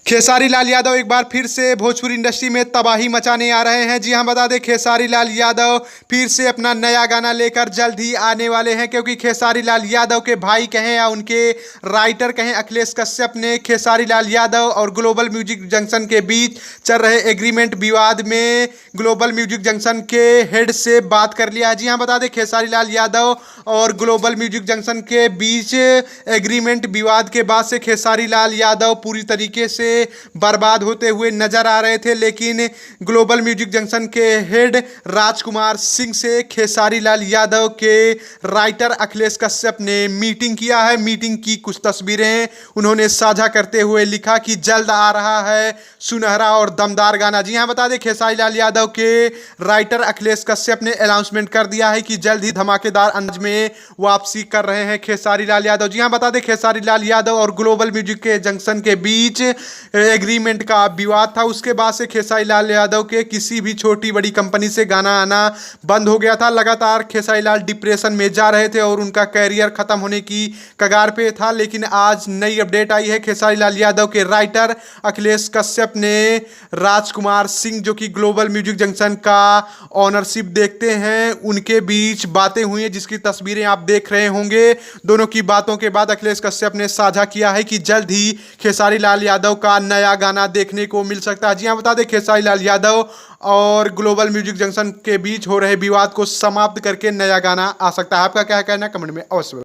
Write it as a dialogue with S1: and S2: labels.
S1: खेसारी लाल यादव एक बार फिर से भोजपुरी इंडस्ट्री में तबाही मचाने आ रहे हैं। जी हां, बता दें खेसारी लाल यादव फिर से अपना नया गाना लेकर जल्द ही आने वाले हैं, क्योंकि खेसारी लाल यादव के भाई कहें या उनके राइटर कहें अखिलेश कश्यप ने खेसारी लाल यादव और ग्लोबल म्यूजिक जंक्शन के बीच चल रहे एग्रीमेंट विवाद में ग्लोबल म्यूजिक जंक्शन के हेड से बात कर लिया है। जी हाँ, बता दें खेसारी लाल यादव और ग्लोबल म्यूजिक जंक्शन के बीच एग्रीमेंट विवाद के बाद से खेसारी लाल यादव पूरी तरीके से बर्बाद होते हुए नजर आ रहे थे। लेकिन ग्लोबल म्यूजिक जंक्शन के हेड राजकुमार सिंह से खेसारी लाल यादव के राइटर अखिलेश कश्यप ने मीटिंग किया है। मीटिंग की कुछ तस्वीरें उन्होंने साझा करते हुए लिखा कि जल्द आ रहा है सुनहरा और दमदार गाना। जी हां, बता दें खेसारी लाल यादव के राइटर अखिलेश कश्यप ने अनाउंसमेंट कर दिया है कि जल्द ही धमाकेदार अंदाज में वापसी कर रहे हैं खेसारी लाल यादव। जी हां, बता दें खेसारी लाल यादव और ग्लोबल म्यूजिक के जंक्शन के बीच एग्रीमेंट का विवाद था। उसके बाद से खेसारी लाल यादव के किसी भी छोटी बड़ी कंपनी से गाना आना बंद हो गया था। लगातार खेसारी लाल डिप्रेशन में जा रहे थे और उनका कैरियर खत्म होने की कगार पे था। लेकिन आज नई अपडेट आई है, खेसारी लाल यादव के राइटर अखिलेश कश्यप ने राजकुमार सिंह जो कि ग्लोबल म्यूजिक जंक्शन का ऑनरशिप देखते हैं उनके बीच बातें हुई हैं, जिसकी तस्वीरें आप देख रहे होंगे। दोनों की बातों के बाद अखिलेश कश्यप ने साझा किया है कि जल्द ही खेसारी लाल यादव का नया गाना देखने को मिल सकता है। जी हां, बता दें खेसारी लाल यादव और ग्लोबल म्यूजिक जंक्शन के बीच हो रहे विवाद को समाप्त करके नया गाना आ सकता है। आपका क्या कहना है कमेंट में अवश्य।